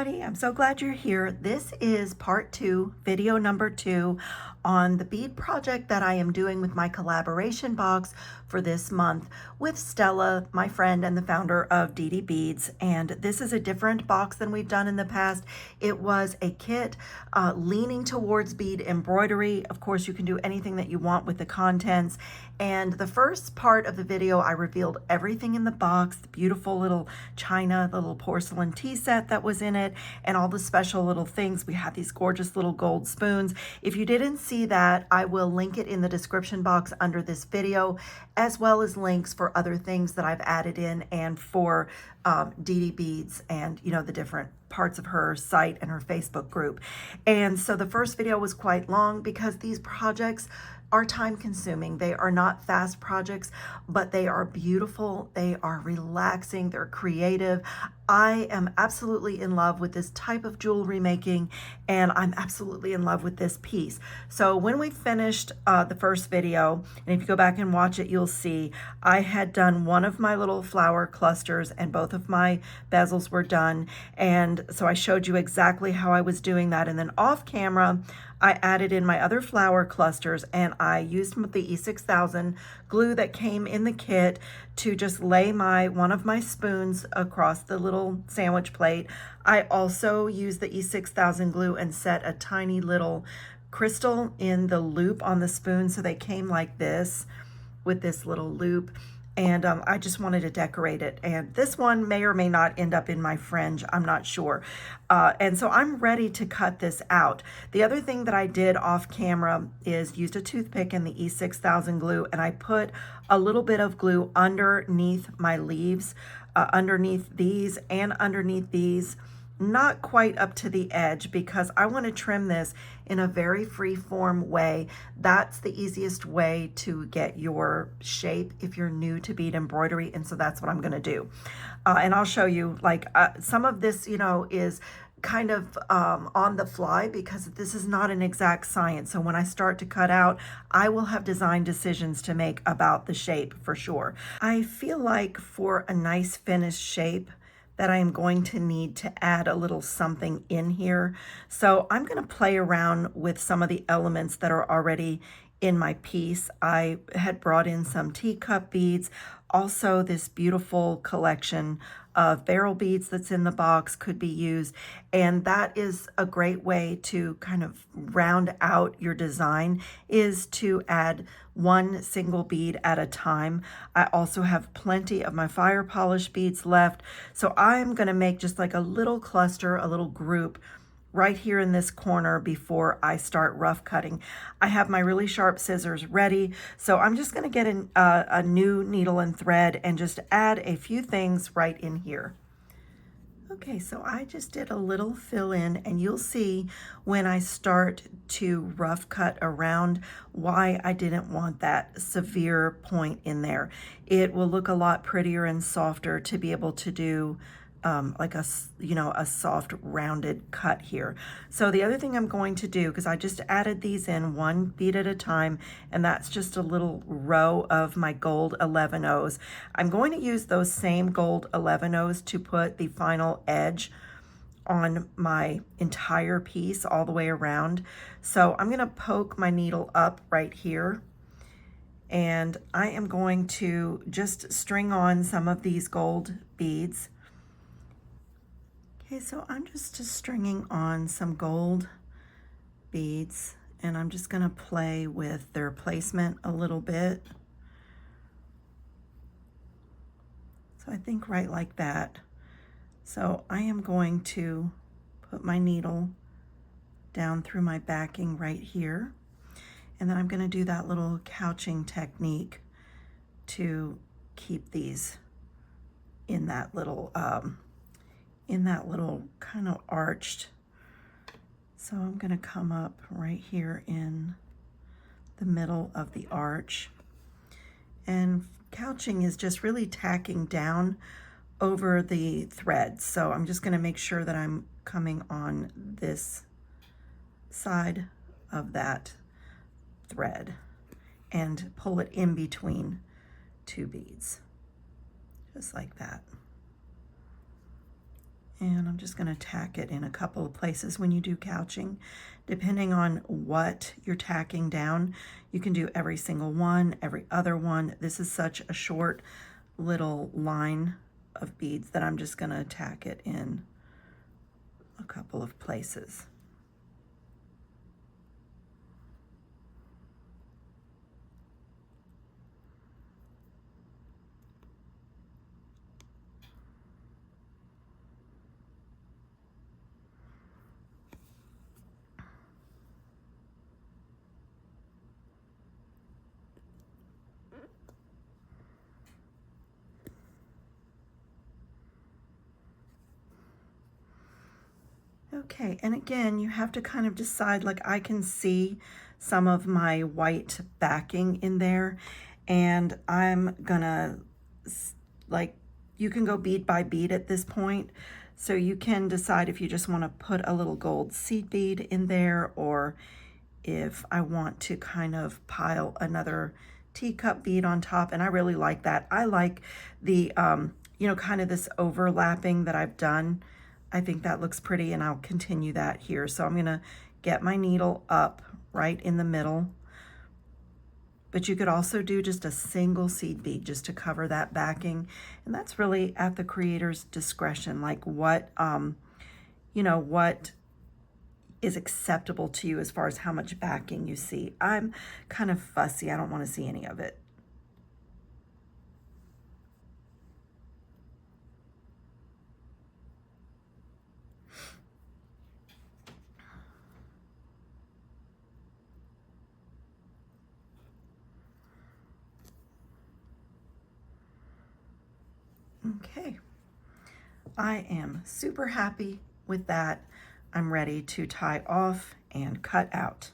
everybody. I'm so glad you're here. This is part 2, video number 2 on the bead project that I am doing with my collaboration box for this month with Stella, my friend and the founder of Didi Beads. And this is a different box than we've done in the past. It was a kit leaning towards bead embroidery. Of course, you can do anything that you want with the contents. And the first part of the video, I revealed everything in the box, the beautiful little china, the little porcelain tea set that was in it, and all the special little things. We had these gorgeous little gold spoons. If you didn't see that, I will link it in the description box under this video, as well as links for other things that I've added in and for Didi Beads and, you know, the different parts of her site and her Facebook group. And so the first video was quite long because these projects are time consuming. They are not fast projects, but they are beautiful. They are relaxing. They're creative. I am absolutely in love with this type of jewelry making, and I'm absolutely in love with this piece. So when we finished the first video, and if you go back and watch it, you'll see I had done one of my little flower clusters and both of my bezels were done. And so I showed you exactly how I was doing that. And then off camera, I added in my other flower clusters, and I used the E6000 glue that came in the kit to just lay one of my spoons across the little sandwich plate. I also used the E6000 glue and set a tiny little crystal in the loop on the spoon, so they came like this with this little loop. And I just wanted to decorate it. And this one may or may not end up in my fringe, I'm not sure. And so I'm ready to cut this out. The other thing that I did off camera is used a toothpick and the E6000 glue, and I put a little bit of glue underneath my leaves, underneath these and underneath these, not quite up to the edge, because I want to trim this in a very free form way. That's the easiest way to get your shape if you're new to bead embroidery, and so that's what I'm going to do. And I'll show you, like, some of this, you know, is kind of on the fly because this is not an exact science. So when I start to cut out, I will have design decisions to make about the shape for sure. I feel like for a nice finished shape that I am going to need to add a little something in here. So I'm going to play around with some of the elements that are already in my piece. I had brought in some teacup beads, also this beautiful collection of barrel beads that's in the box could be used, and that is a great way to kind of round out your design, is to add one single bead at a time. I also have plenty of my fire polish beads left, so I'm going to make just like a little cluster, a little group right here in this corner before I start rough cutting. I have my really sharp scissors ready, so I'm just going to get a new needle and thread and just add a few things right in here. Okay, so I just did a little fill in, and you'll see when I start to rough cut around why I didn't want that severe point in there. It will look a lot prettier and softer to be able to do like a soft rounded cut here. So the other thing I'm going to do, because I just added these in one bead at a time, and that's just a little row of my gold 11-0s. I'm going to use those same gold 11-0s to put the final edge on my entire piece all the way around. So I'm going to poke my needle up right here, and I am going to just string on some of these gold beads. Okay, so I'm just stringing on some gold beads, and I'm just going to play with their placement a little bit. So I think right like that. So I am going to put my needle down through my backing right here, and then I'm going to do that little couching technique to keep these in that little kind of arched. So I'm going to come up right here in the middle of the arch, and couching is just really tacking down over the thread. So I'm just going to make sure that I'm coming on this side of that thread and pull it in between two beads, just like that. And I'm just going to tack it in a couple of places when you do couching. Depending on what you're tacking down, you can do every single one, every other one. This is such a short little line of beads that I'm just going to tack it in a couple of places. Okay, and again, you have to kind of decide, like I can see some of my white backing in there, and I'm gonna, like, you can go bead by bead at this point. So you can decide if you just wanna put a little gold seed bead in there, or if I want to kind of pile another teacup bead on top, and I really like that. I like the, you know, kind of this overlapping that I've done. I think that looks pretty, and I'll continue that here. So I'm gonna get my needle up right in the middle, but you could also do just a single seed bead just to cover that backing. And that's really at the creator's discretion, like what, you know, what is acceptable to you as far as how much backing you see. I'm kind of fussy. I don't want to see any of it. Okay. I am super happy with that. I'm ready to tie off and cut out.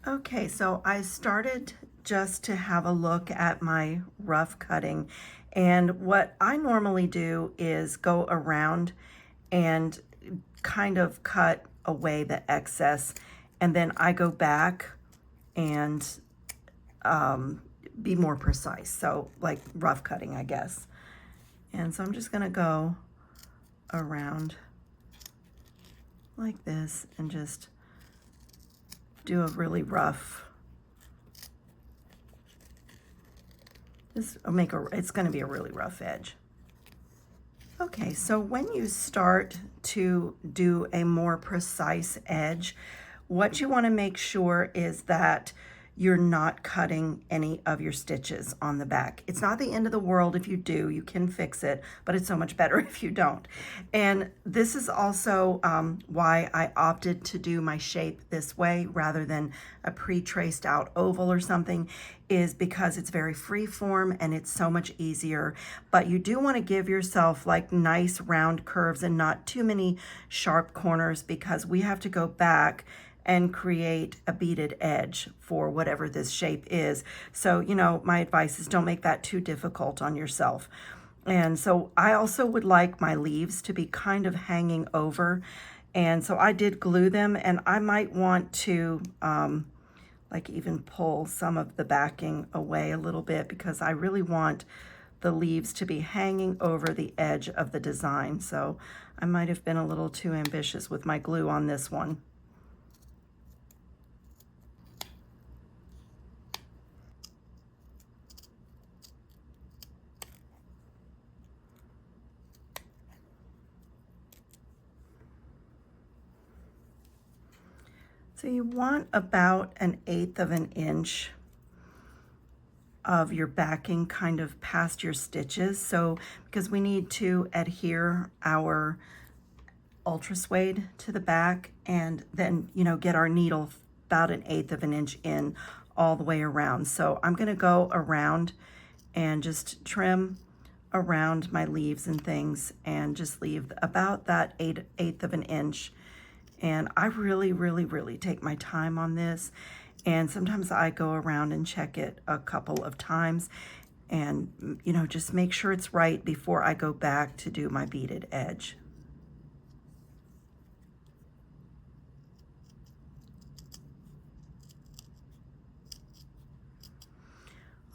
Okay, so I started just to have a look at my rough cutting, and what I normally do is go around and kind of cut away the excess, and then I go back and be more precise, so like rough cutting, I guess. And so I'm just gonna go around like this and just do a really rough, it's gonna be a really rough edge. Okay, so when you start to do a more precise edge, what you wanna make sure is that you're not cutting any of your stitches on the back. It's not the end of the world if you do, you can fix it, but it's so much better if you don't. And this is also why I opted to do my shape this way rather than a pre-traced out oval or something, is because it's very free form and it's so much easier. But you do want to give yourself like nice round curves and not too many sharp corners, because we have to go back and create a beaded edge for whatever this shape is. So, you know, my advice is don't make that too difficult on yourself. And so I also would like my leaves to be kind of hanging over. And so I did glue them, and I might want to like even pull some of the backing away a little bit, because I really want the leaves to be hanging over the edge of the design. So I might have been a little too ambitious with my glue on this one. So you want about 1/8 of an inch of your backing kind of past your stitches. So because we need to adhere our ultra suede to the back, and then, you know, get our needle about 1/8 of an inch in all the way around. So I'm going to go around and just trim around my leaves and things and just leave about that 1/8 of an inch. And I really, really, really take my time on this. And sometimes I go around and check it a couple of times and, you know, just make sure it's right before I go back to do my beaded edge.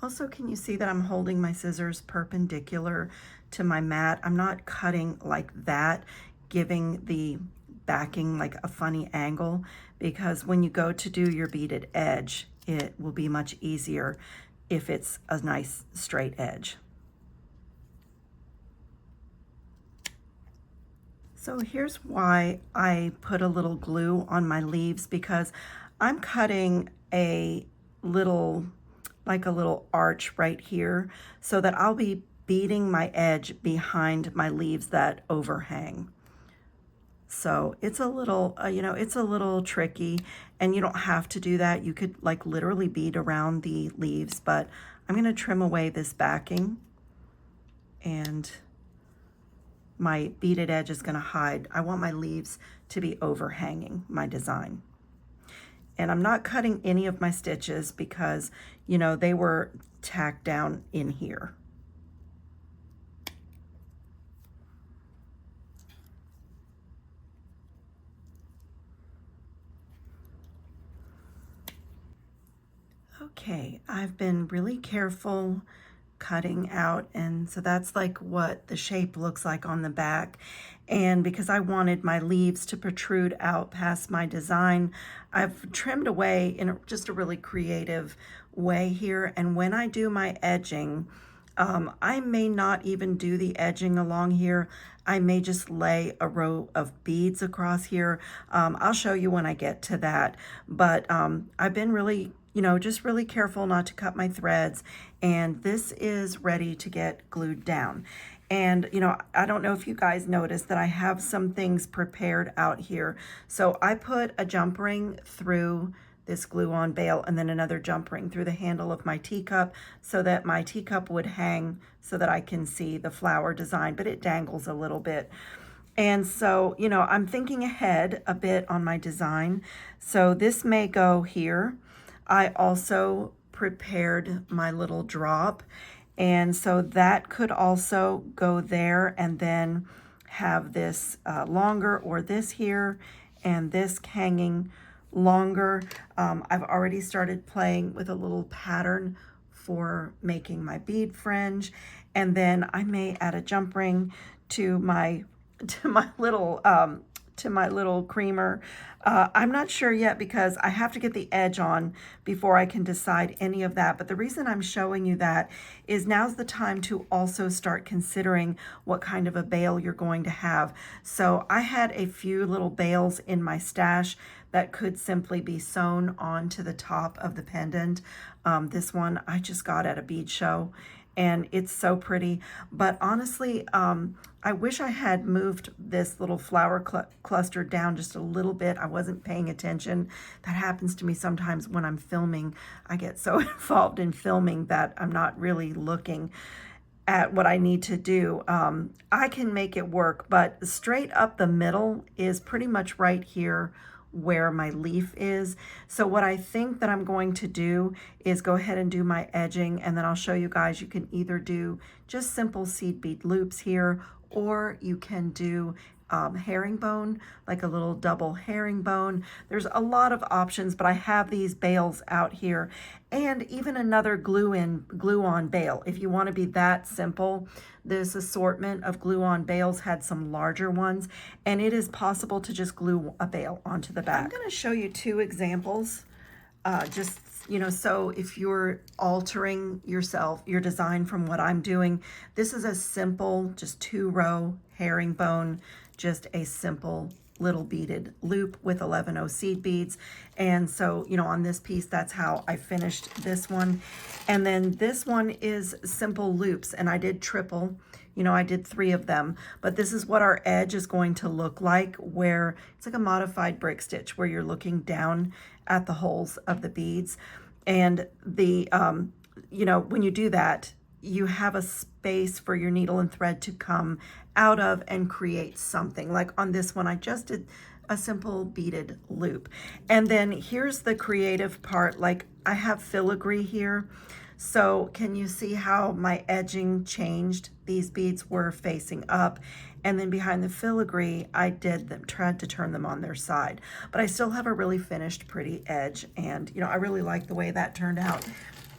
Also, can you see that I'm holding my scissors perpendicular to to my mat. I'm not cutting like that, giving the backing like a funny angle, because when you go to do your beaded edge, it will be much easier if it's a nice straight edge. So here's why I put a little glue on my leaves, because I'm cutting a little, like a little arch right here, so that I'll be beading my edge behind my leaves that overhang. So it's a little, it's a little tricky, and you don't have to do that. You could like literally bead around the leaves, but I'm gonna trim away this backing, and my beaded edge is gonna hide. I want my leaves to be overhanging my design. And I'm not cutting any of my stitches because, they were tacked down in here. Okay, I've been really careful cutting out, and so that's like what the shape looks like on the back. And because I wanted my leaves to protrude out past my design, I've trimmed away in just a really creative way here. And when I do my edging, I may not even do the edging along here. I may just lay a row of beads across here. I'll show you when I get to that. But I've been really, just really careful not to cut my threads. And this is ready to get glued down. And, I don't know if you guys noticed that I have some things prepared out here. So I put a jump ring through this glue-on bail, and then another jump ring through the handle of my teacup so that my teacup would hang so that I can see the flower design, but it dangles a little bit. And so, I'm thinking ahead a bit on my design. So this may go here. I also prepared my little drop, and so that could also go there, and then have this longer, or this here, and this hanging longer. I've already started playing with a little pattern for making my bead fringe, and then I may add a jump ring to my little creamer. I'm not sure yet because I have to get the edge on before I can decide any of that. But the reason I'm showing you that is now's the time to also start considering what kind of a bail you're going to have. So I had a few little bails in my stash that could simply be sewn onto the top of the pendant. This one I just got at a bead show, and it's so pretty. But honestly, I wish I had moved this little flower cluster down just a little bit. I wasn't paying attention. That happens to me sometimes when I'm filming. I get so involved in filming that I'm not really looking at what I need to do. I can make it work, but straight up the middle is pretty much right here where my leaf is. So what I think that I'm going to do is go ahead and do my edging, and then I'll show you guys. You can either do just simple seed bead loops here, or you can do herringbone, like a little double herringbone. There's a lot of options, but I have these bails out here, and even another glue-on bail. If you want to be that simple, this assortment of glue-on bails had some larger ones, and it is possible to just glue a bail onto the back. I'm going to show you two examples, so if you're altering your design from what I'm doing. This is a simple, just 2-row herringbone, just a simple little beaded loop with 11 seed beads. And so, on this piece, that's how I finished this one. And then this one is simple loops, and I did triple. I did 3 of them, but this is what our edge is going to look like, where it's like a modified brick stitch where you're looking down at the holes of the beads. And the, when you do that, you have a space for your needle and thread to come out of and create something. Like on this one, I just did a simple beaded loop. And then here's the creative part. Like I have filigree here. So can you see how my edging changed? These beads were facing up, and then behind the filigree, I tried to turn them on their side. But I still have a really finished, pretty edge, and I really like the way that turned out.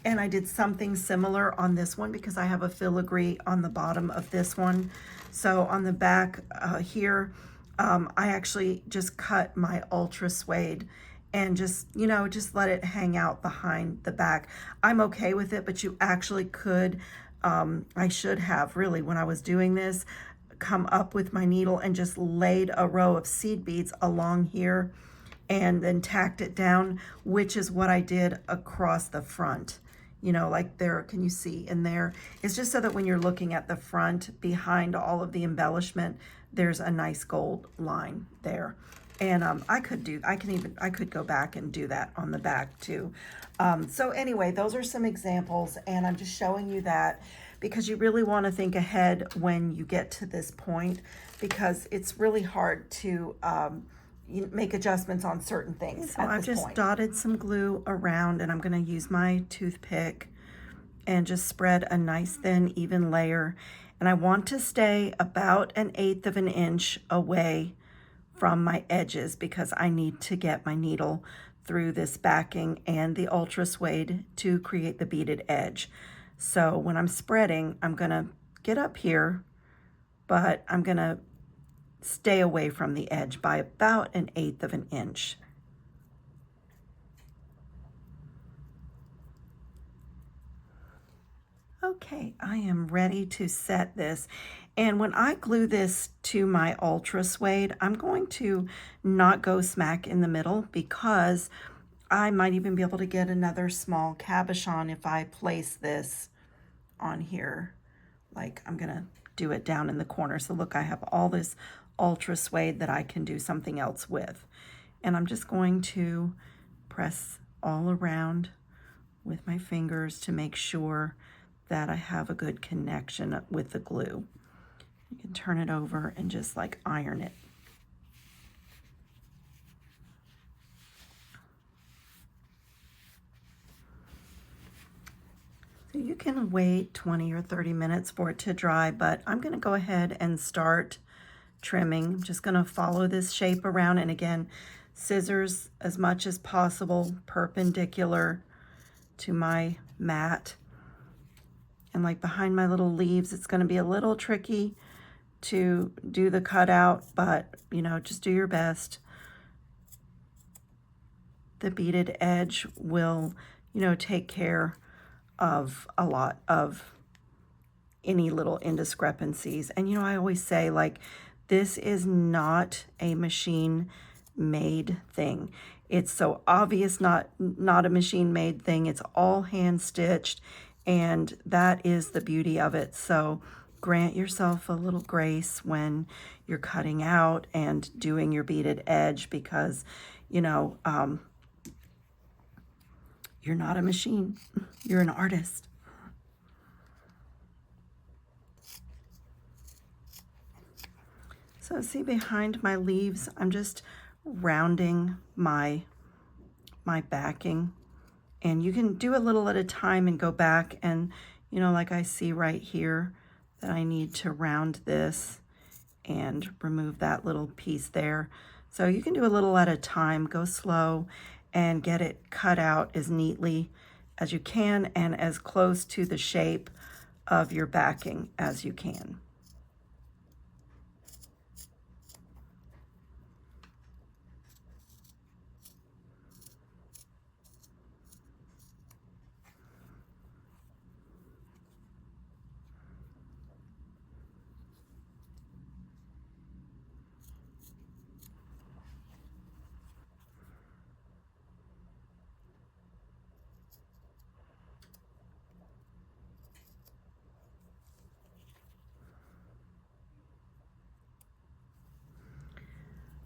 And I did something similar on this one because I have a filigree on the bottom of this one. So on the back here, I actually just cut my ultra suede and just, you know, just let it hang out behind the back. I'm okay with it, but you actually could, I should have really, when I was doing this, come up with my needle and just laid a row of seed beads along here and then tacked it down, which is what I did across the front. You know, like there, can you see in there? It's just so that when you're looking at the front, behind all of the embellishment, there's a nice gold line there. And I could go back and do that on the back too. So anyway, those are some examples, and I'm just showing you that because you really want to think ahead when you get to this point, because it's really hard to you make adjustments on certain things. So I've just dotted some glue around, and I'm going to use my toothpick and just spread a nice thin even layer. And I want to stay about 1/8 of an inch away from my edges because I need to get my needle through this backing and the ultra suede to create the beaded edge. So when I'm spreading, I'm going to get up here, but I'm going to stay away from the edge by about 1/8 of an inch. Okay, I am ready to set this. And when I glue this to my ultra suede, I'm going to not go smack in the middle because I might even be able to get another small cabochon if I place this on here. Like I'm gonna do it down in the corner. So look, I have all this ultra suede that I can do something else with. And I'm just going to press all around with my fingers to make sure that I have a good connection with the glue. You can turn it over and just like iron it. So you can wait 20 or 30 minutes for it to dry, but I'm going to go ahead and start trimming. I'm just going to follow this shape around, and again, scissors as much as possible perpendicular to my mat. And like behind my little leaves, it's going to be a little tricky to do the cutout, but you know, just do your best. The beaded edge will, you know, take care of a lot of any little indiscrepancies. And you know, I always say, like, this is not a machine made thing. It's so obvious not a machine made thing. It's all hand stitched, and that is the beauty of it. So grant yourself a little grace when you're cutting out and doing your beaded edge, because you know, you're not a machine, you're an artist. So see, behind my leaves, I'm just rounding my backing, and you can do a little at a time and go back, and you know, like I see right here that I need to round this and remove that little piece there. So you can do a little at a time, go slow, and get it cut out as neatly as you can and as close to the shape of your backing as you can.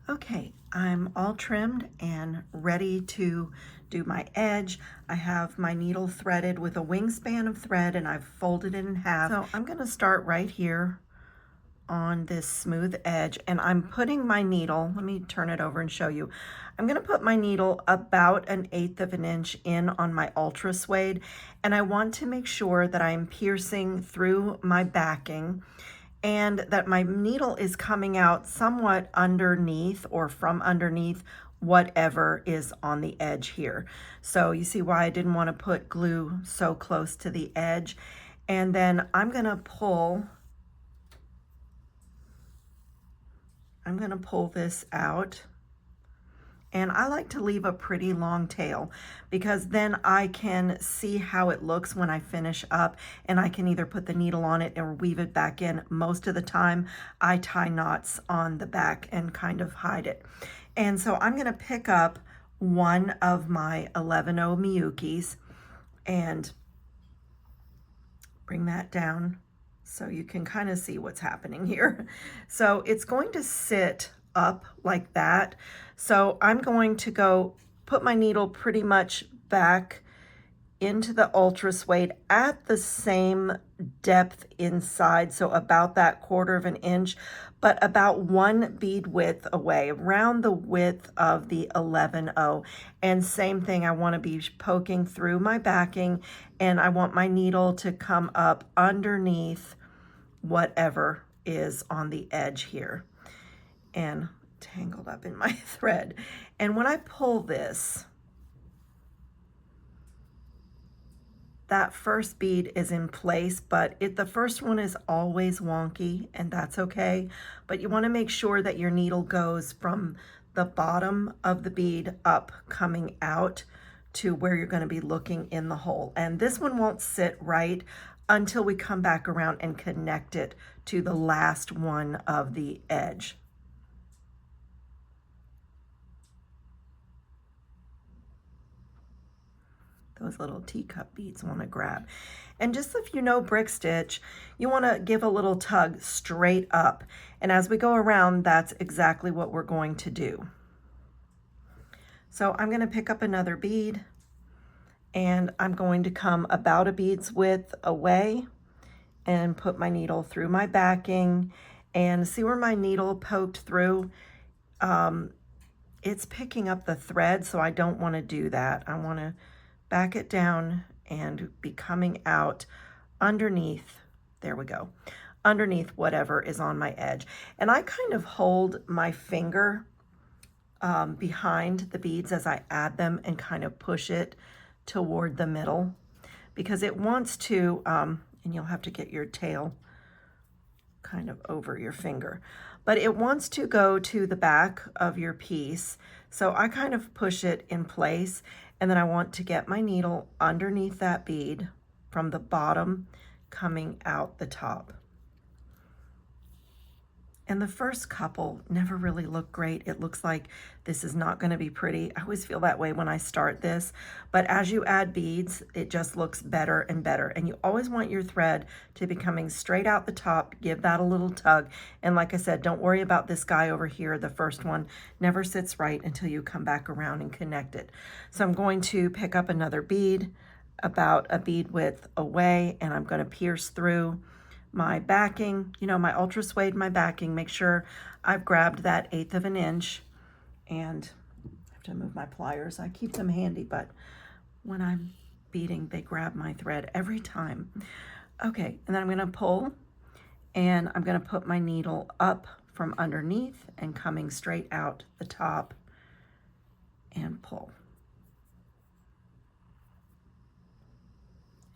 Okay, I'm all trimmed and ready to do my edge. I have my needle threaded with a wingspan of thread, and I've folded it in half. So I'm going to start right here on this smooth edge, and I'm putting my needle, let me turn it over and show you. I'm going to put my needle about 1/8 of an inch in on my ultra suede, and I want to make sure that I'm piercing through my backing and that my needle is coming out somewhat underneath or from underneath whatever is on the edge here. So you see why I didn't want to put glue so close to the edge. And then I'm going to pull this out. And I like to leave a pretty long tail because then I can see how it looks when I finish up, and I can either put the needle on it or weave it back in. Most of the time I tie knots on the back and kind of hide it. And so I'm going to pick up one of my 11-0 Miyukis and bring that down so you can kind of see what's happening here. So it's going to sit up like that. So I'm going to go put my needle pretty much back into the ultra suede at the same depth inside, so about that 1/4 of an inch, but about 1 bead width away, around the width of the 11-0. And same thing, I want to be poking through my backing, and I want my needle to come up underneath whatever is on the edge here. And tangled up in my thread. And when I pull this, that first bead is in place, but the first one is always wonky, and that's okay. But you want to make sure that your needle goes from the bottom of the bead up, coming out to where you're going to be looking in the hole. And this one won't sit right until we come back around and connect it to the last one of the edge. Those little teacup beads want to grab. And just if you know brick stitch, you want to give a little tug straight up. And as we go around, that's exactly what we're going to do. So I'm going to pick up another bead, and I'm going to come about a bead's width away and put my needle through my backing, and see where my needle poked through. It's picking up the thread, so I don't want to do that. I want to back it down and be coming out underneath, there we go, underneath whatever is on my edge. And I kind of hold my finger behind the beads as I add them and kind of push it toward the middle, because it wants to, and you'll have to get your tail kind of over your finger, but it wants to go to the back of your piece. So I kind of push it in place, and then I want to get my needle underneath that bead from the bottom coming out the top. And the first couple never really look great. It looks like this is not going to be pretty. I always feel that way when I start this, but as you add beads, it just looks better and better. And you always want your thread to be coming straight out the top. Give that a little tug. And like I said, don't worry about this guy over here. The first one never sits right until you come back around and connect it. So I'm going to pick up another bead about a bead width away, and I'm going to pierce through my backing, you know, my ultra suede, my backing. Make sure I've grabbed that 1/8 of an inch, and I have to move my pliers. I keep them handy, but when I'm beading, they grab my thread every time. Okay, and then I'm going to pull, and I'm going to put my needle up from underneath and coming straight out the top and pull.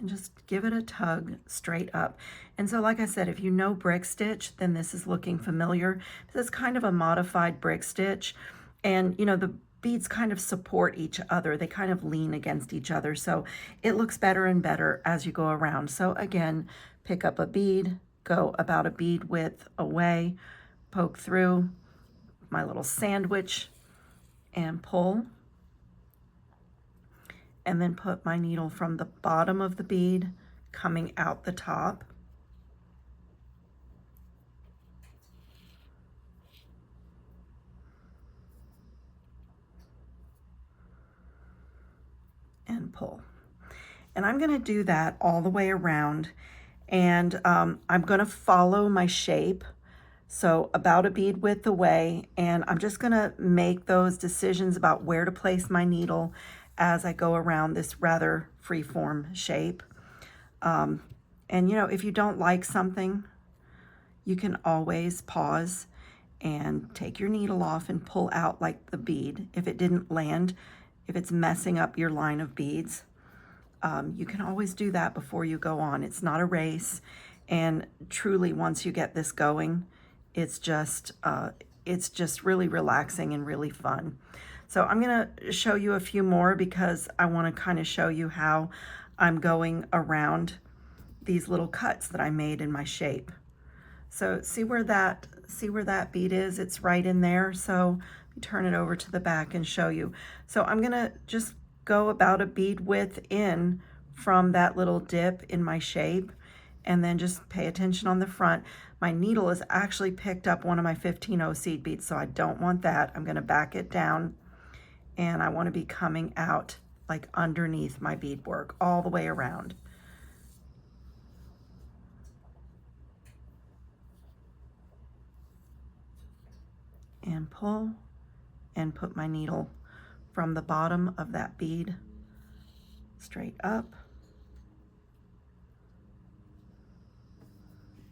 And just give it a tug straight up. And so like I said, if you know brick stitch, then this is looking familiar. This is kind of a modified brick stitch, and you know, the beads kind of support each other. They kind of lean against each other, so it looks better and better as you go around. So again, pick up a bead, go about a bead width away, poke through my little sandwich and pull. And then put my needle from the bottom of the bead coming out the top. And pull. And I'm going to do that all the way around, and I'm going to follow my shape. So about a bead width away, and I'm just going to make those decisions about where to place my needle as I go around this rather free-form shape. And you know, if you don't like something, you can always pause and take your needle off and pull out like the bead. If it didn't land, if it's messing up your line of beads, you can always do that before you go on. It's not a race, and truly once you get this going, it's just really relaxing and really fun. So I'm gonna show you a few more because I wanna kind of show you how I'm going around these little cuts that I made in my shape. So see where that bead is? It's right in there. So let me turn it over to the back and show you. So I'm gonna just go about a bead width in from that little dip in my shape, and then just pay attention on the front. My needle has actually picked up one of my 15-0 seed beads, so I don't want that. I'm gonna back it down, and I wanna be coming out like underneath my beadwork all the way around. And pull and put my needle from the bottom of that bead straight up.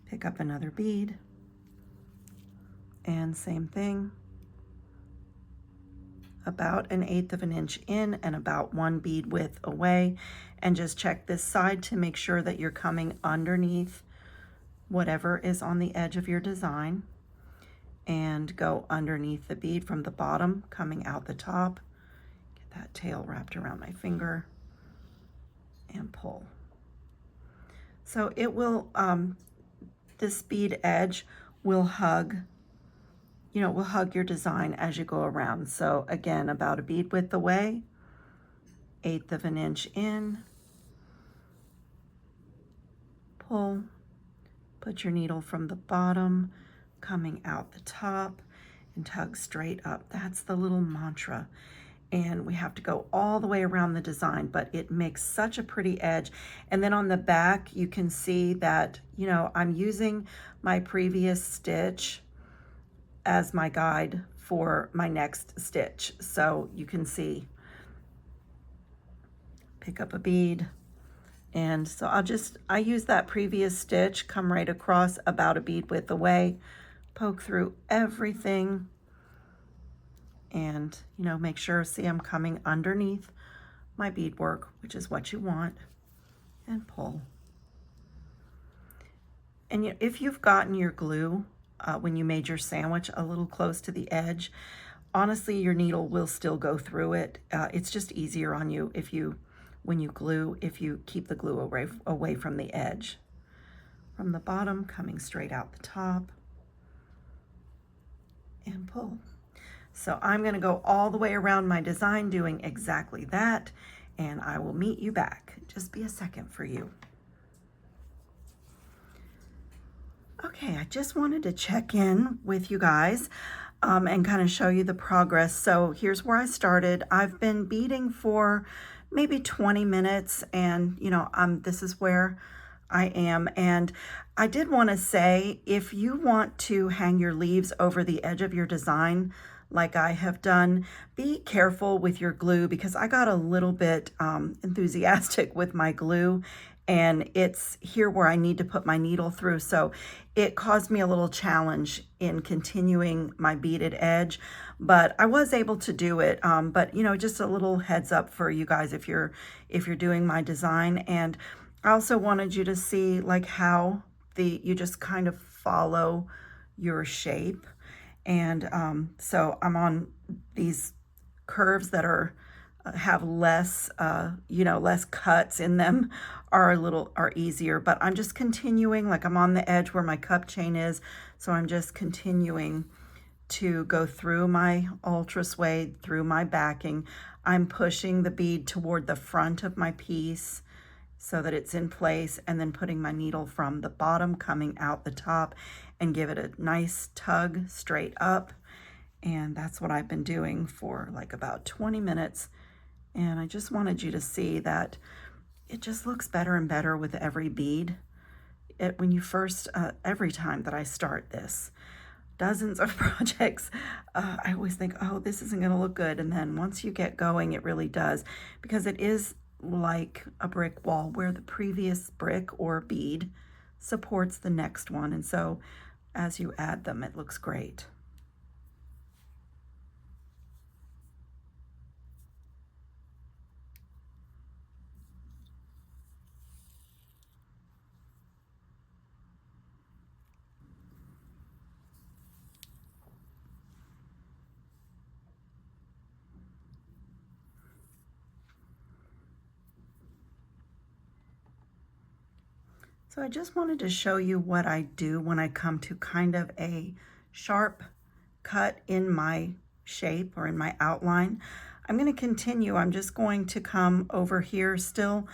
Pick up another bead, and same thing, about 1/8 of an inch in and about 1 bead width away, and just check this side to make sure that you're coming underneath whatever is on the edge of your design, and go underneath the bead from the bottom, coming out the top. Get that tail wrapped around my finger and pull. So it will, this bead edge will hug, will hug your design as you go around. So again, about a bead width away, 1/8 of an inch in, pull, put your needle from the bottom, coming out the top, and tug straight up. That's the little mantra. And we have to go all the way around the design, but it makes such a pretty edge. And then on the back, you can see that, I'm using my previous stitch as my guide for my next stitch. So you can see, pick up a bead. And so I use that previous stitch, come right across about a bead width away, poke through everything, and make sure, see, I'm coming underneath my beadwork, which is what you want, and pull. And if you've gotten your glue when you made your sandwich a little close to the edge, honestly, your needle will still go through it. It's just easier on you when you glue, if you keep the glue away from the edge. From the bottom, coming straight out the top, and pull. So I'm gonna go all the way around my design doing exactly that, and I will meet you back. Just be a second for you. Okay, I just wanted to check in with you guys and kind of show you the progress. So here's where I started. I've been beading for maybe 20 minutes, and this is where I am. And I did want to say, if you want to hang your leaves over the edge of your design, like I have done, be careful with your glue, because I got a little bit enthusiastic with my glue, and it's here where I need to put my needle through. So it caused me a little challenge in continuing my beaded edge, but I was able to do it. But just a little heads up for you guys if you're doing my design. And I also wanted you to see like how you just kind of follow your shape. And so I'm on these curves that have less, less cuts in them, are easier. But I'm just continuing, like I'm on the edge where my cup chain is. So I'm just continuing to go through my ultra suede, through my backing. I'm pushing the bead toward the front of my piece so that it's in place, and then putting my needle from the bottom, coming out the top, and give it a nice tug straight up. And that's what I've been doing for like about 20 minutes. And I just wanted you to see that it just looks better and better with every bead. When you first, every time that I start this, dozens of projects, I always think, oh, this isn't gonna look good. And then once you get going, it really does, because it is like a brick wall where the previous brick or bead supports the next one. And so as you add them, it looks great. So I just wanted to show you what I do when I come to kind of a sharp cut in my shape or in my outline. I'm going to continue. I'm just going to come over here still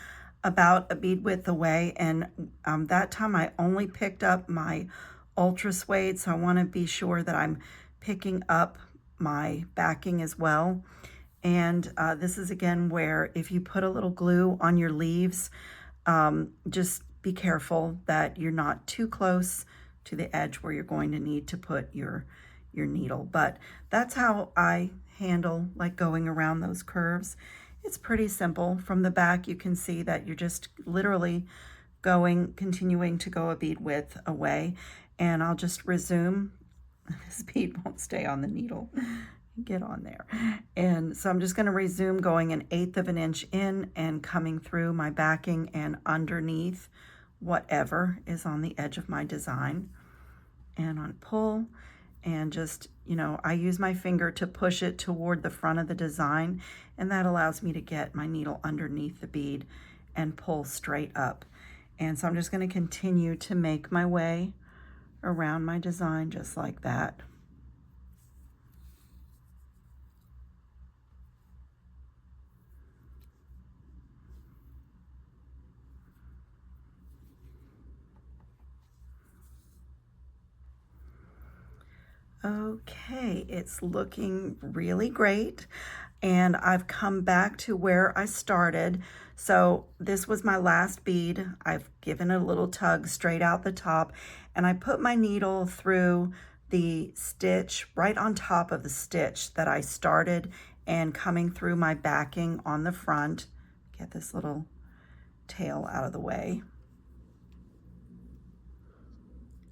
about a bead width away, and that time I only picked up my ultra suede, so I want to be sure that I'm picking up my backing as well. And this is again where if you put a little glue on your leaves, just be careful that you're not too close to the edge where you're going to need to put your needle. But that's how I handle like going around those curves. It's pretty simple. From the back you can see that you're just literally continuing to go a bead width away, and I'll just resume. This bead won't stay on the needle. Get on there. And so I'm just going to resume going 1/8 of an inch in and coming through my backing and underneath whatever is on the edge of my design. And on pull, and just, you know, I use my finger to push it toward the front of the design, and that allows me to get my needle underneath the bead and pull straight up. And so I'm just going to continue to make my way around my design just like that. Okay, it's looking really great, and I've come back to where I started. So this was my last bead. I've given it a little tug straight out the top, and I put my needle through the stitch right on top of the stitch that I started, and coming through my backing on the front. Get this little tail out of the way.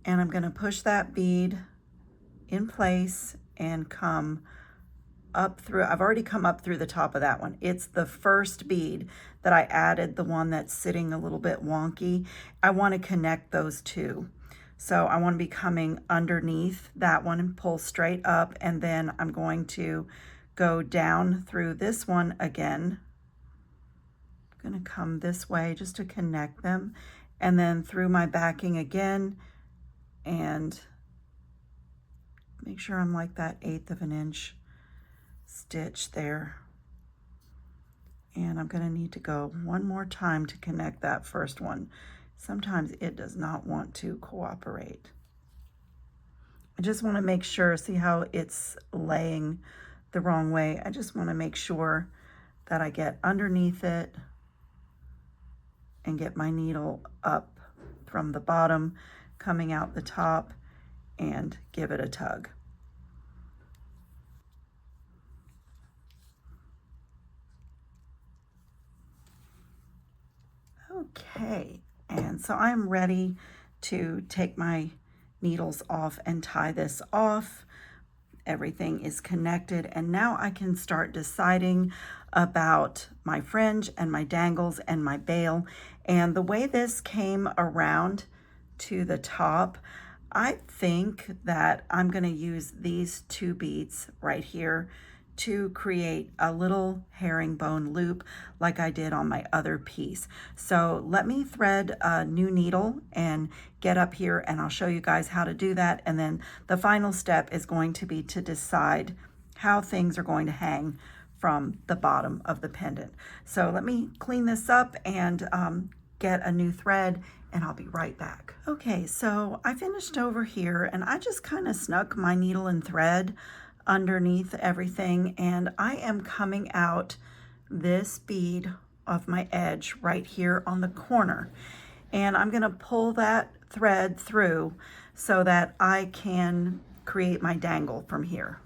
And I'm going to push that bead in place and come up through. I've already come up through the top of that one. It's the first bead that I added, the one that's sitting a little bit wonky. I want to connect those two. So I want to be coming underneath that one and pull straight up, and then I'm going to go down through this one again. I'm going to come this way just to connect them, and then through my backing again, and make sure I'm like that 1/8 of an inch stitch there. And I'm going to need to go one more time to connect that first one. Sometimes it does not want to cooperate. I just want to make sure, see how it's laying the wrong way. I just want to make sure that I get underneath it and get my needle up from the bottom, coming out the top, and give it a tug. Okay, and so I'm ready to take my needles off and tie this off. Everything is connected, and now I can start deciding about my fringe and my dangles and my bail. And the way this came around to the top, I think that I'm going to use these 2 beads right here to create a little herringbone loop like I did on my other piece. So let me thread a new needle and get up here, and I'll show you guys how to do that. And then the final step is going to be to decide how things are going to hang from the bottom of the pendant. So let me clean this up and get a new thread, and I'll be right back. Okay, so I finished over here, and I just kind of snuck my needle and thread underneath everything, and I am coming out this bead of my edge right here on the corner, and I'm going to pull that thread through so that I can create my dangle from here.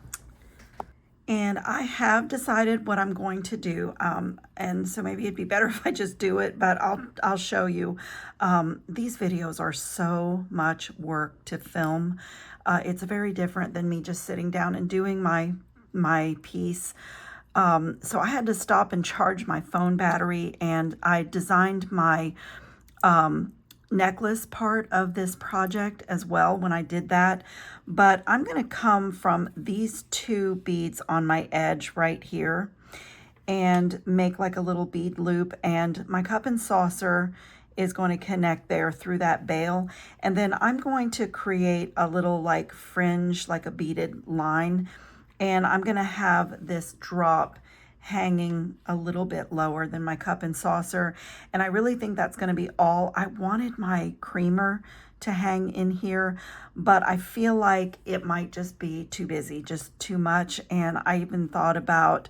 And I have decided what I'm going to do, and so maybe it'd be better if I just do it, but I'll show you. These videos are so much work to film. It's very different than me just sitting down and doing my piece. So I had to stop and charge my phone battery, and I designed my necklace part of this project as well when I did that. But I'm going to come from these 2 beads on my edge right here and make like a little bead loop. And my cup and saucer is going to connect there through that bail. And then I'm going to create a little like fringe, like a beaded line. And I'm going to have this drop hanging a little bit lower than my cup and saucer. And I really think that's going to be all. I wanted my creamer to hang in here, but I feel like it might just be too busy, just too much. And I even thought about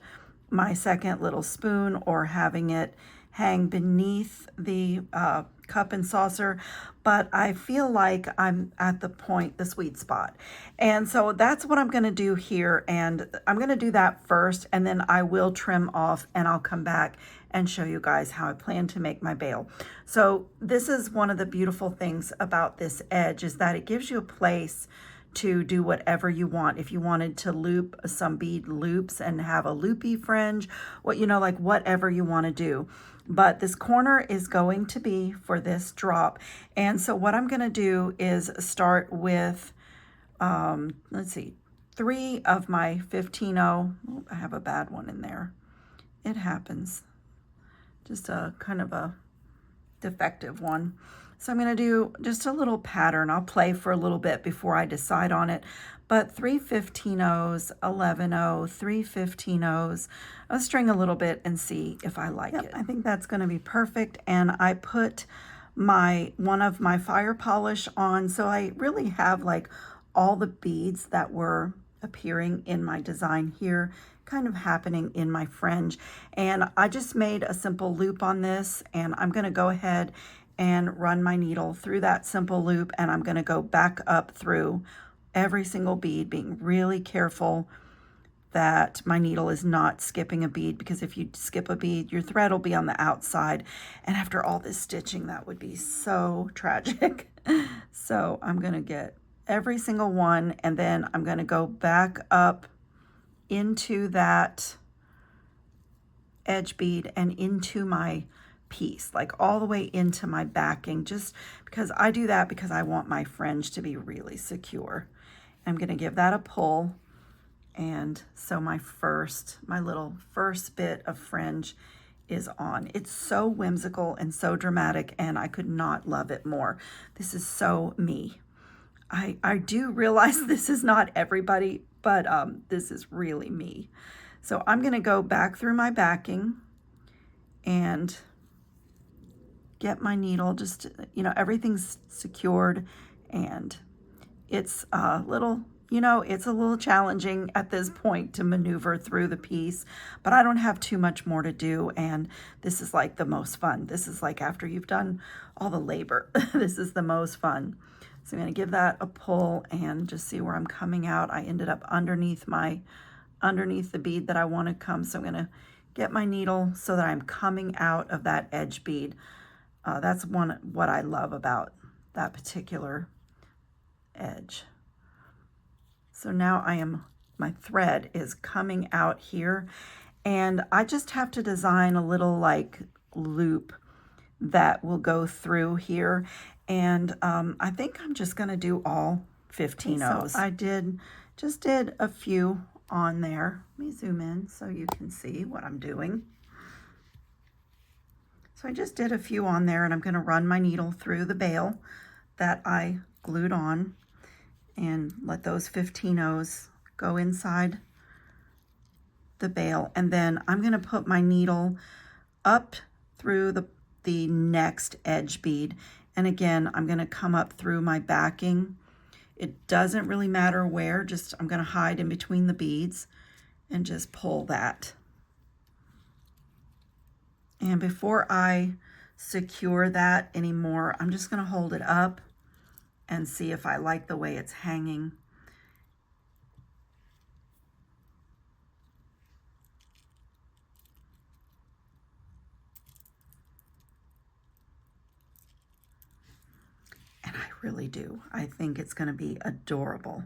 my second little spoon or having it hang beneath the cup and saucer, but I feel like I'm at the point, the sweet spot. And so that's what I'm going to do here. And I'm going to do that first, and then I will trim off and I'll come back and show you guys how I plan to make my bail. So this is one of the beautiful things about this edge, is that it gives you a place to do whatever you want. If you wanted to loop some bead loops and have a loopy fringe, what, you know, like whatever you want to do. But this corner is going to be for this drop. And so what I'm going to do is start with, let's see, 3 of my 15-0. Oh, I have a bad one in there. It happens. Just a kind of a defective one. So I'm going to do just a little pattern. I'll play for a little bit before I decide on it. But 3 15-0s, 11-0, 3 15-0s. I'll string a little bit and see if I like it. I think that's going to be perfect. And I put one of my fire polish on. So I really have like all the beads that were appearing in my design here kind of happening in my fringe. And I just made a simple loop on this, and I'm going to go ahead and run my needle through that simple loop, and I'm going to go back up through every single bead, being really careful that my needle is not skipping a bead, because if you skip a bead, your thread will be on the outside, and after all this stitching, that would be so tragic. So I'm going to get every single one, and then I'm going to go back up into that edge bead and into my piece, like all the way into my backing, just because I do that because I want my fringe to be really secure. I'm going to give that a pull, and so my little first bit of fringe is on. It's so whimsical and so dramatic, and I could not love it more. This is so me. I do realize this is not everybody, but this is really me. So I'm going to go back through my backing and get my needle, just, you know, everything's secured, and it's a little, you know, it's a little challenging at this point to maneuver through the piece, but I don't have too much more to do, and this is like the most fun. This is like after you've done all the labor, this is the most fun. So I'm going to give that a pull and just see where I'm coming out. I ended up underneath the bead that I want to come, so I'm going to get my needle so that I'm coming out of that edge bead. That's what I love about that particular edge. So now my thread is coming out here, and I just have to design a little like loop that will go through here. And I think I'm just going to do all 15-0s. So I just did a few on there. Let me zoom in so you can see what I'm doing. So I just did a few on there, and I'm going to run my needle through the bail that I glued on and let those 15-0s go inside the bail. And then I'm going to put my needle up through the next edge bead. And again, I'm going to come up through my backing. It doesn't really matter where, just I'm going to hide in between the beads and just pull that. And before I secure that anymore, I'm just going to hold it up and see if I like the way it's hanging. And I really do. I think it's going to be adorable.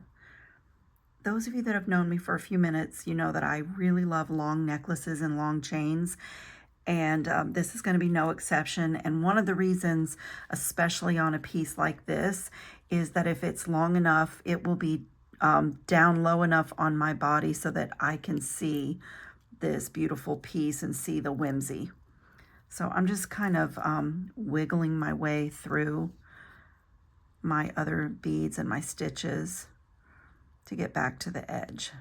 Those of you that have known me for a few minutes, you know that I really love long necklaces and long chains. And this is going to be no exception. And one of the reasons, especially on a piece like this, is that if it's long enough, it will be down low enough on my body so that I can see this beautiful piece and see the whimsy. So I'm just kind of wiggling my way through my other beads and my stitches to get back to the edge.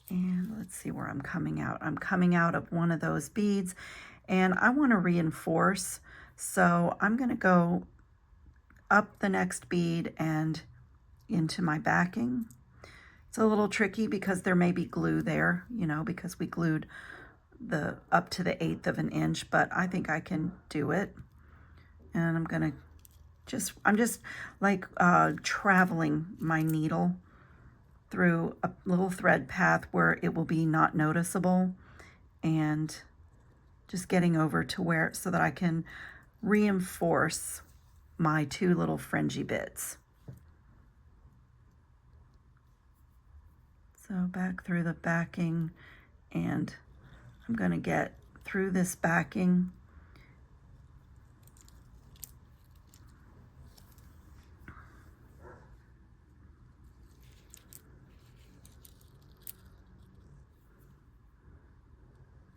And let's see where I'm coming out. I'm coming out of one of those beads, and I want to reinforce. So I'm going to go up the next bead and into my backing. It's a little tricky because there may be glue there, you know, because we glued the up to the 1/8 of an inch, but I think I can do it. And I'm going to I'm just like traveling my needle through a little thread path where it will be not noticeable, and just getting over to where, so that I can reinforce my 2 little fringy bits. So back through the backing, and I'm going to get through this backing.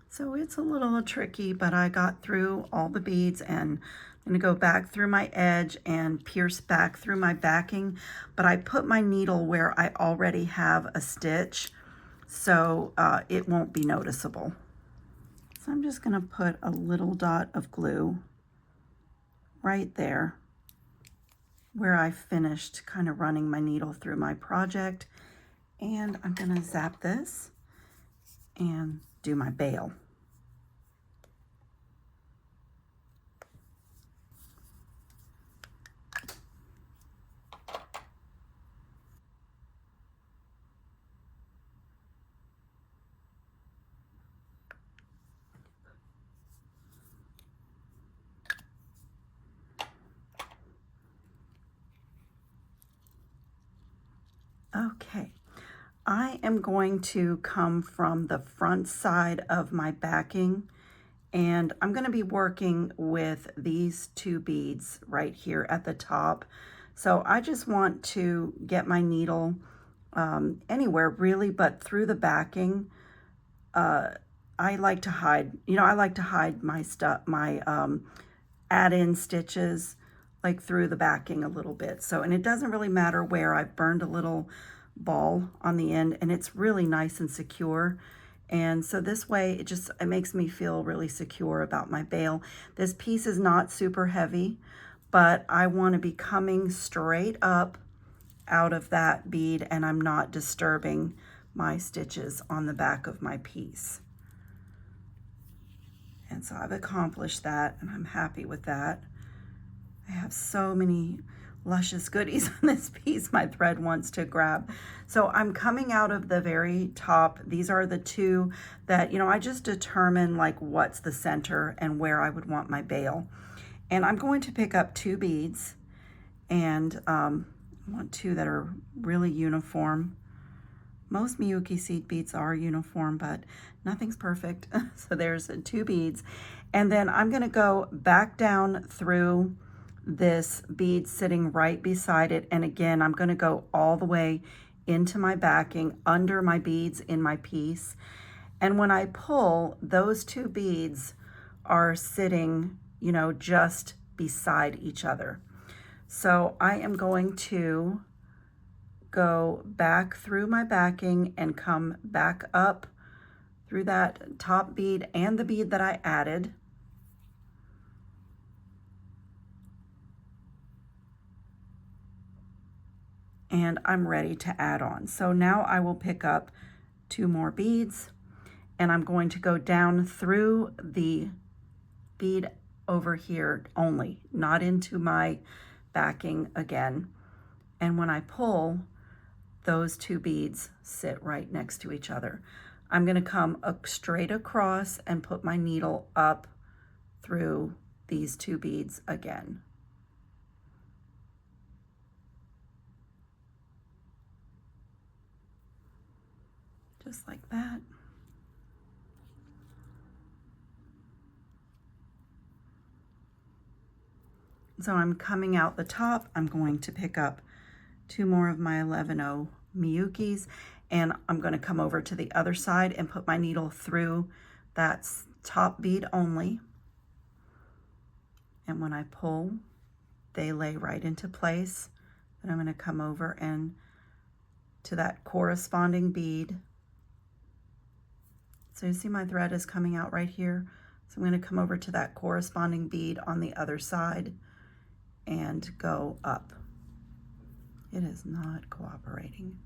So it's a little tricky, but I got through all the beads, and I'm going to go back through my edge and pierce back through my backing, but I put my needle where I already have a stitch, so it won't be noticeable. So I'm just going to put a little dot of glue right there where I finished kind of running my needle through my project, and I'm going to zap this and do my bail. Okay, I am going to come from the front side of my backing, and I'm going to be working with these 2 beads right here at the top. So I just want to get my needle anywhere really, but through the backing. I like to hide, you know, I like to hide my stuff, my add-in stitches, like through the backing a little bit. So, and it doesn't really matter where. I've burned a little ball on the end, and it's really nice and secure. And so this way it makes me feel really secure about my bail. This piece is not super heavy, but I want to be coming straight up out of that bead, and I'm not disturbing my stitches on the back of my piece. And so I've accomplished that, and I'm happy with that. I have so many luscious goodies on this piece my thread wants to grab. So I'm coming out of the very top. These are the 2 that, you know, I just determine like what's the center and where I would want my bail. And I'm going to pick up 2 beads, and I want 2 that are really uniform. Most Miyuki seed beads are uniform, but nothing's perfect. So there's 2 beads. And then I'm going to go back down through this bead sitting right beside it. And again, I'm going to go all the way into my backing, under my beads in my piece. And when I pull, those 2 beads are sitting, you know, just beside each other. So I am going to go back through my backing and come back up through that top bead and the bead that I added. And I'm ready to add on. So now I will pick up 2 more beads, and I'm going to go down through the bead over here only, not into my backing again. And when I pull, those 2 beads sit right next to each other. I'm going to come straight across and put my needle up through these 2 beads again. Just like that. So I'm coming out the top. I'm going to pick up 2 more of my 11-0 Miyukis, and I'm going to come over to the other side and put my needle through that top bead only. And when I pull, they lay right into place. And I'm going to come over and to that corresponding bead. So you see my thread is coming out right here. So I'm going to come over to that corresponding bead on the other side and go up. It is not cooperating.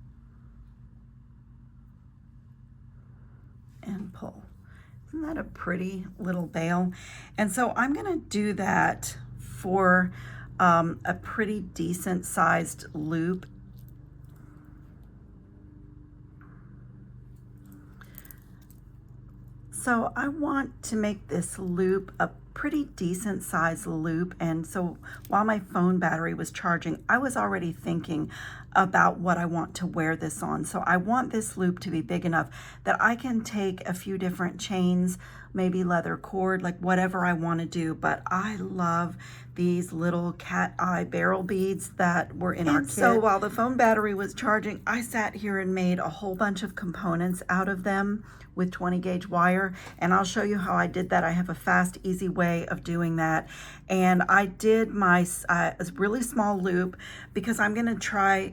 And pull. Isn't that a pretty little bail? And so I'm going to do that for a pretty decent sized loop. So I want to make this loop a pretty decent sized loop, and so while my phone battery was charging, I was already thinking about what I want to wear this on. So I want this loop to be big enough that I can take a few different chains, maybe leather cord, like whatever I want to do. But I love these little cat eye barrel beads that were in our kit. So while the phone battery was charging, I sat here and made a whole bunch of components out of them with 20 gauge wire, and I'll show you how I did that. I have a fast, easy way of doing that. And I did my really small loop because I'm going to try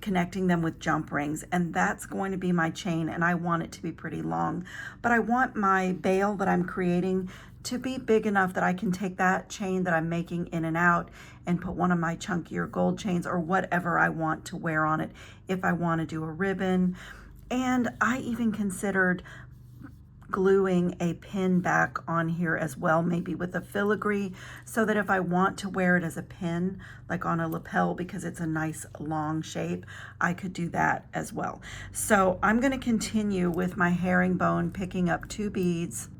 connecting them with jump rings, and that's going to be my chain, and I want it to be pretty long. But I want my bail that I'm creating to be big enough that I can take that chain that I'm making in and out and put one of my chunkier gold chains or whatever I want to wear on it if I want to do a ribbon. And I even considered gluing a pin back on here as well, maybe with a filigree, so that if I want to wear it as a pin, like on a lapel, because it's a nice long shape, I could do that as well. So I'm going to continue with my herringbone, picking up 2 beads.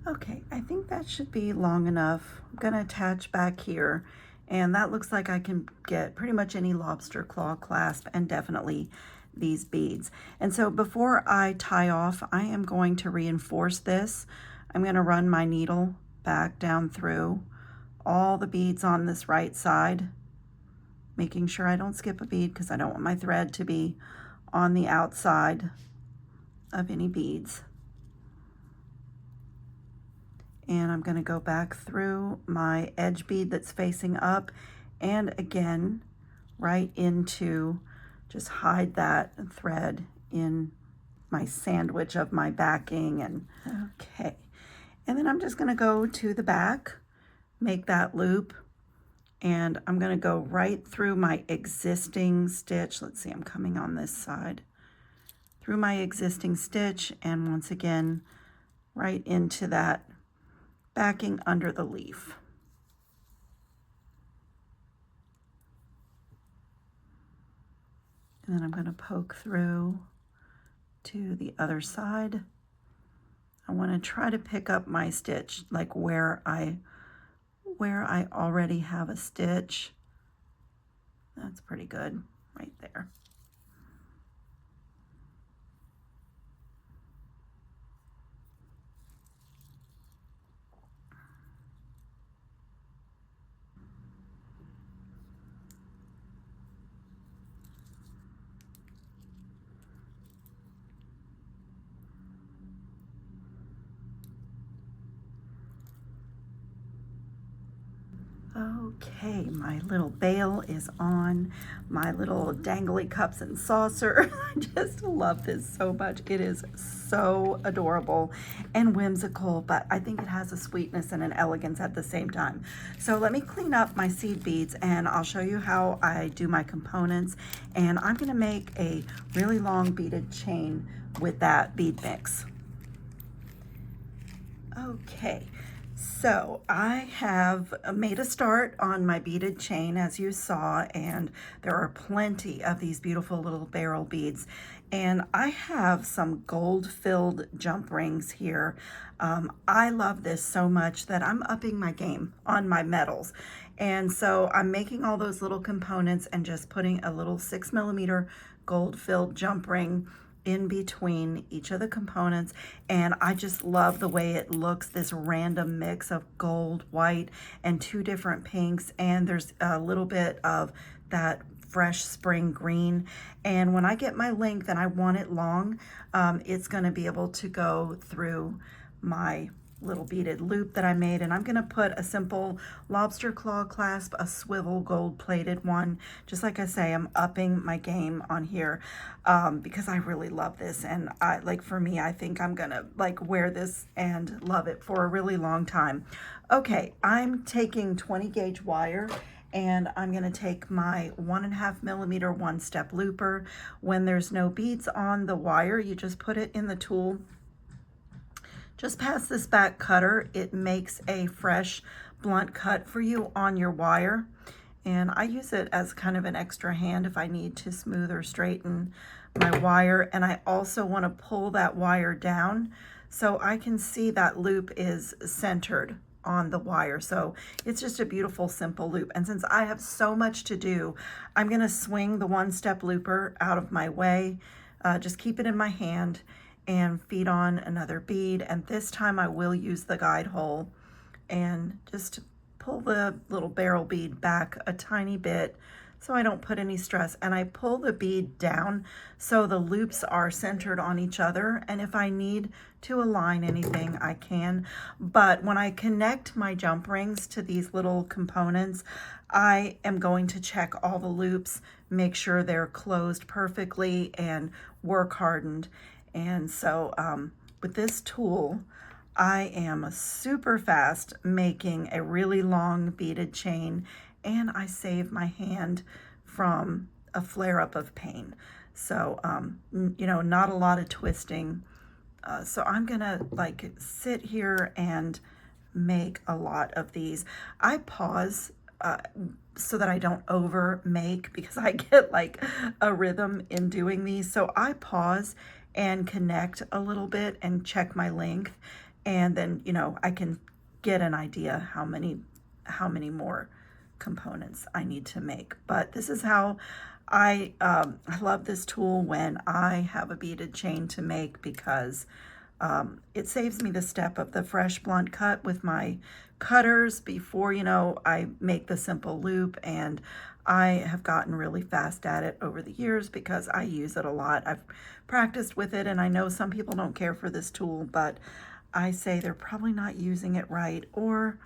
Okay, I think that should be long enough. I'm going to attach back here, and that looks like I can get pretty much any lobster claw clasp and definitely these beads. And so before I tie off, I am going to reinforce this. I'm going to run my needle back down through all the beads on this right side, making sure I don't skip a bead because I don't want my thread to be on the outside of any beads. And I'm going to go back through my edge bead that's facing up, and again right into, just hide that thread in my sandwich of my backing. And okay, and then I'm just going to go to the back, make that loop, and I'm going to go right through my existing stitch. Let's see, I'm coming on this side, through my existing stitch, and once again right into that backing under the leaf. And then I'm going to poke through to the other side. I want to try to pick up my stitch like where I already have a stitch. That's pretty good right there. Okay, my little bail is on, my little dangly cups and saucer. I just love this so much. It is so adorable and whimsical, but I think it has a sweetness and an elegance at the same time. So let me clean up my seed beads and I'll show you how I do my components. And I'm gonna make a really long beaded chain with that bead mix. Okay, so I have made a start on my beaded chain, as you saw, and there are plenty of these beautiful little barrel beads. And I have some gold-filled jump rings here. I love this so much that I'm upping my game on my metals. And so I'm making all those little components and just putting a little 6mm gold-filled jump ring in between each of the components, and I just love the way it looks, this random mix of gold, white, and two different pinks, and there's a little bit of that fresh spring green. And when I get my length and I want it long, it's going to be able to go through my little beaded loop that I made, and I'm going to put a simple lobster claw clasp, a swivel gold plated one. Just like I say, I'm upping my game on here because I really love this, and for me, I think I'm gonna wear this and love it for a really long time. Okay, I'm taking 20 gauge wire and I'm going to take my 1.5mm one-step looper. When there's no beads on the wire, you just put it in the tool just past this back cutter. It makes a fresh blunt cut for you on your wire. And I use it as kind of an extra hand if I need to smooth or straighten my wire. And I also want to pull that wire down so I can see that loop is centered on the wire. So it's just a beautiful, simple loop. And since I have so much to do, I'm going to swing the one-step looper out of my way. Just keep it in my hand and feed on another bead, and this time I will use the guide hole and just pull the little barrel bead back a tiny bit so I don't put any stress, and I pull the bead down so the loops are centered on each other, and if I need to align anything I can. But when I connect my jump rings to these little components, I am going to check all the loops, make sure they're closed perfectly and work hardened. And so with this tool, I am super fast making a really long beaded chain, and I save my hand from a flare-up of pain. So, you know, not a lot of twisting. So I'm gonna sit here and make a lot of these. I pause so that I don't over make, because I get a rhythm in doing these. So I pause and connect a little bit and check my length, and then, you know, I can get an idea how many more components I need to make. But this is how I love this tool when I have a beaded chain to make, because it saves me the step of the fresh blunt cut with my cutters before, you know, I make the simple loop. And I have gotten really fast at it over the years because I use it a lot. I've practiced with it, and I know some people don't care for this tool, but I say they're probably not using it right, or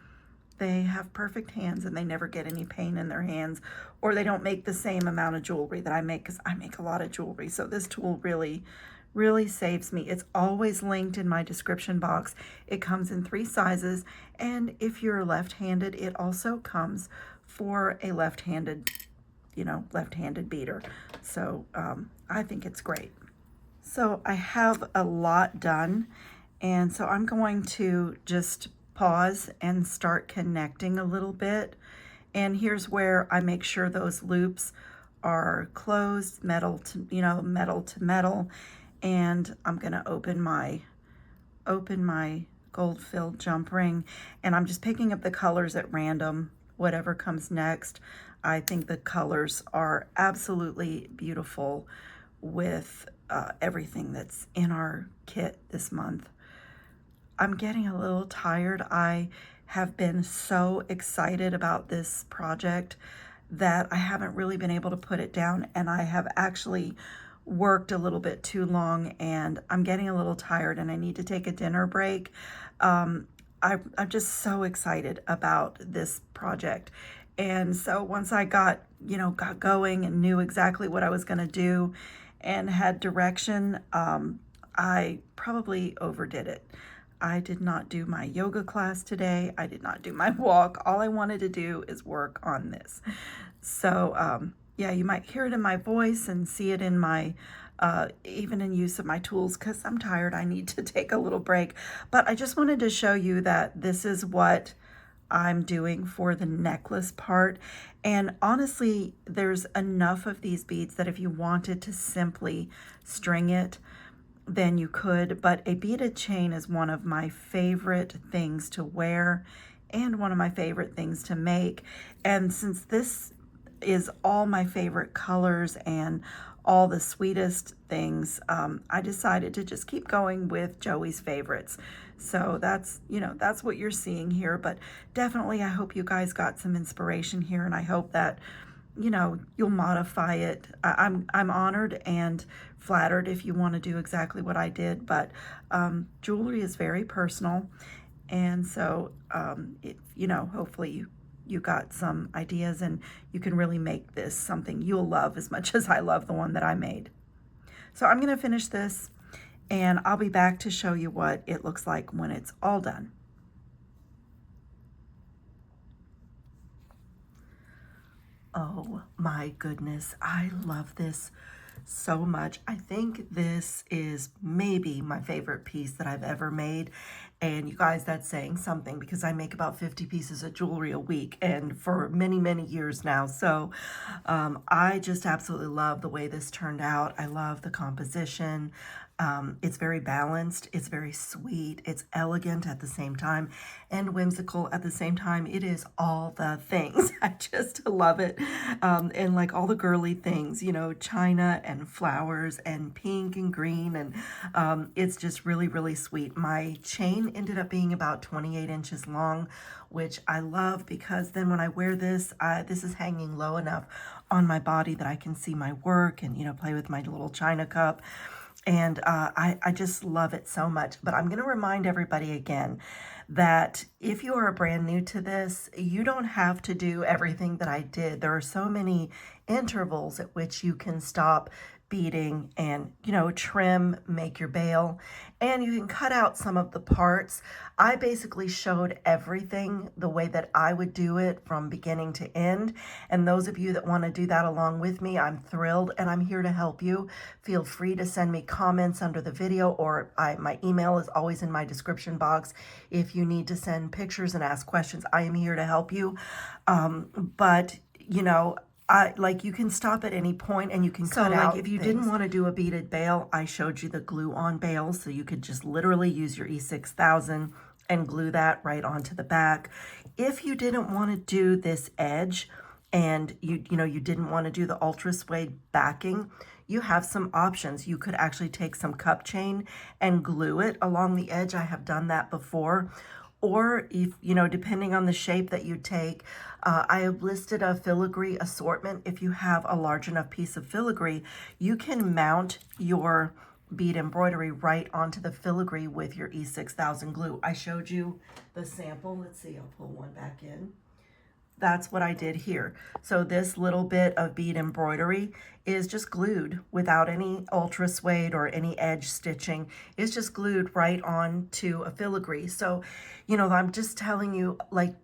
they have perfect hands and they never get any pain in their hands, or they don't make the same amount of jewelry that I make, because I make a lot of jewelry. So this tool really saves me. It's always linked in my description box. It comes in 3 sizes, and if you're left-handed, it also comes for a left-handed beater. So I think it's great. So I have a lot done, and so I'm going to just pause and start connecting a little bit. And here's where I make sure those loops are closed, metal to metal. And I'm gonna open my gold-filled jump ring, and I'm just picking up the colors at random, whatever comes next. I think the colors are absolutely beautiful with everything that's in our kit this month. I'm getting a little tired. I have been so excited about this project that I haven't really been able to put it down, and I have actually worked a little bit too long, and I'm getting a little tired and I need to take a dinner break. I'm just so excited about this project. And so once I got, got going and knew exactly what I was going to do and had direction, I probably overdid it. I did not do my yoga class today. I did not do my walk. All I wanted to do is work on this. So, yeah, you might hear it in my voice and see it in my, even in use of my tools, because I'm tired. I need to take a little break. But I just wanted to show you that this is what I'm doing for the necklace part. And honestly, there's enough of these beads that if you wanted to simply string it, then you could. But a beaded chain is one of my favorite things to wear and one of my favorite things to make. And since this is all my favorite colors and all the sweetest things, I decided to just keep going with Joey's favorites. So that's, that's what you're seeing here. But definitely, I hope you guys got some inspiration here, and I hope that, you'll modify it. I'm honored and flattered if you want to do exactly what I did, but jewelry is very personal. And so, hopefully you got some ideas and you can really make this something you'll love as much as I love the one that I made. So I'm going to finish this and I'll be back to show you what it looks like when it's all done. Oh my goodness, I love this so much. I think this is maybe my favorite piece that I've ever made. And you guys, that's saying something because I make about 50 pieces of jewelry a week and for many, many years now. So I just absolutely love the way this turned out. I love the composition. It's very balanced, it's very sweet, it's elegant at the same time, and whimsical at the same time. It is all the things. I just love it. And like all the girly things, china and flowers and pink and green, and it's just really, really sweet. My chain ended up being about 28 inches long, which I love because then when I wear this, this is hanging low enough on my body that I can see my work and, play with my little china cup. And I just love it so much. But I'm going to remind everybody again that if you are brand new to this, you don't have to do everything that I did. There are so many intervals at which you can stop beading and, trim, make your bail, and you can cut out some of the parts. I basically showed everything the way that I would do it from beginning to end. And those of you that want to do that along with me, I'm thrilled and I'm here to help you. Feel free to send me comments under the video, or my email is always in my description box. If you need to send pictures and ask questions, I am here to help you. But you can stop at any point and you can cut out. If you didn't want to do a beaded bail, I showed you the glue-on bail, so you could just literally use your E6000 and glue that right onto the back. If you didn't want to do this edge and you didn't want to do the ultra suede backing, you have some options. You could actually take some cup chain and glue it along the edge. I have done that before. Or if, depending on the shape that you take, I have listed a filigree assortment. If you have a large enough piece of filigree, you can mount your bead embroidery right onto the filigree with your E6000 glue. I showed you the sample. Let's see, I'll pull one back in. That's what I did here. So this little bit of bead embroidery is just glued without any ultra suede or any edge stitching. It's just glued right on to a filigree. So, I'm just telling you,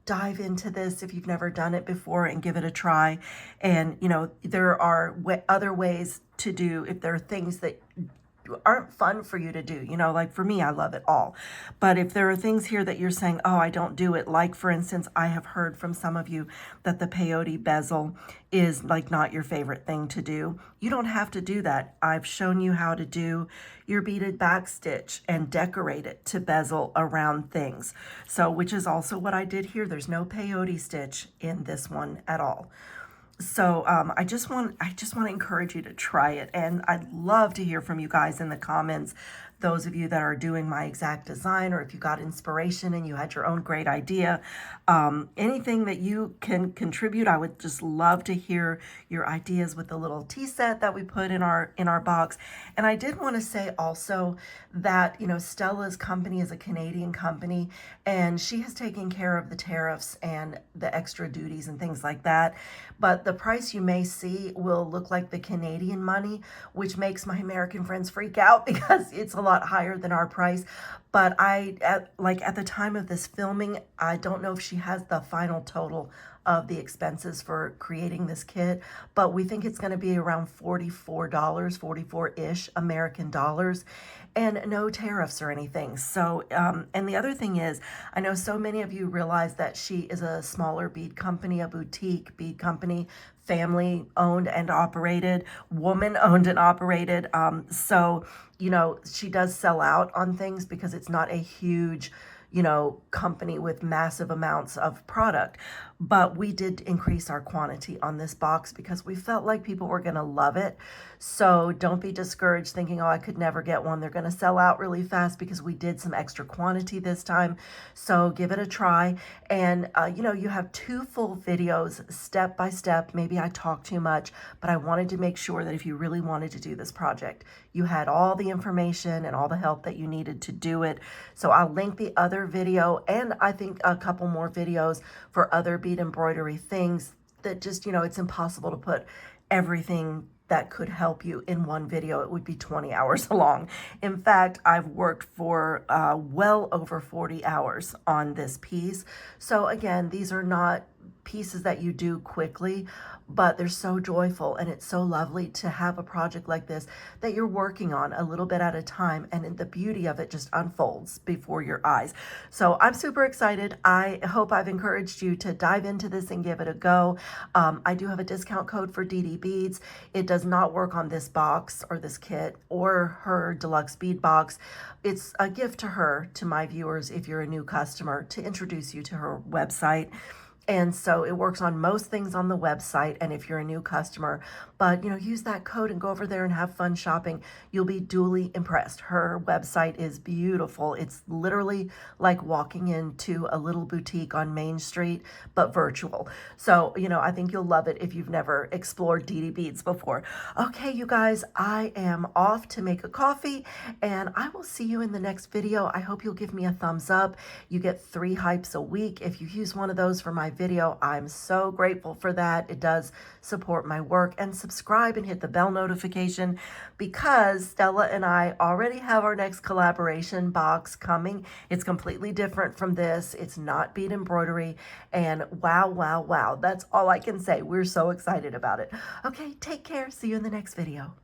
dive into this if you've never done it before and give it a try. And, there are other ways to do, if there are things that aren't fun for you to do, like for me, I love it all. But if there are things here that you're saying, oh, I don't do it, like for instance, I have heard from some of you that the peyote bezel is not your favorite thing to do. You don't have to do that. I've shown you how to do your beaded back stitch and decorate it to bezel around things. So, which is also what I did here. There's no peyote stitch in this one at all. So I just want to encourage you to try it, and I'd love to hear from you guys in the comments those of you that are doing my exact design, or if you got inspiration and you had your own great idea, anything that you can contribute, I would just love to hear your ideas with the little tea set that we put in our box. And I did want to say also that, you know, Stella's company is a Canadian company, and she has taken care of the tariffs and the extra duties and things like that. But the price you may see will look like the Canadian money, which makes my American friends freak out because it's a lot higher than our price. But at the time of this filming, I don't know if she has the final total of the expenses for creating this kit, but we think it's going to be around $44, 44-ish American dollars, and no tariffs or anything. So, and the other thing is, I know so many of you realize that she is a smaller bead company, a boutique bead company, family owned and operated, woman owned and operated. So, you know, she does sell out on things because it's not a huge, you know, company with massive amounts of product. But we did increase our quantity on this box because we felt like people were going to love it. So don't be discouraged thinking, oh, I could never get one. They're going to sell out really fast because we did some extra quantity this time. So give it a try. And, you know, you have 2 full videos, step by step. Maybe I talk too much, but I wanted to make sure that if you really wanted to do this project, you had all the information and all the help that you needed to do it. So I'll link the other video, and I think a couple more videos for other bead embroidery things that just, you know, it's impossible to put everything that could help you in one video. It would be 20 hours long. In fact, I've worked for well over 40 hours on this piece. So again, these are not pieces that you do quickly, but they're so joyful, and it's so lovely to have a project like this that you're working on a little bit at a time, and the beauty of it just unfolds before your eyes. So I'm super excited. I hope I've encouraged you to dive into this and give it a go. I do have a discount code for Didi Beads. It does not work on this box or this kit or her deluxe bead box. It's a gift to her, to my viewers, if you're a new customer, to introduce you to her website. And so it works on most things on the website, and if you're a new customer, but, you know, use that code and go over there and have fun shopping. You'll be duly impressed. Her website is beautiful. It's literally like walking into a little boutique on Main Street, but virtual. So, you know, I think you'll love it if you've never explored Didi Beads before. Okay, you guys, I am off to make a coffee, and I will see you in the next video. I hope you'll give me a thumbs up. You get 3 hypes a week if you use one of those for my video. I'm so grateful for that. It does support my work. And subscribe and hit the bell notification, because Stella and I already have our next collaboration box coming. It's completely different from this. It's not bead embroidery, and wow, wow, wow. That's all I can say. We're so excited about it. Okay, take care. See you in the next video.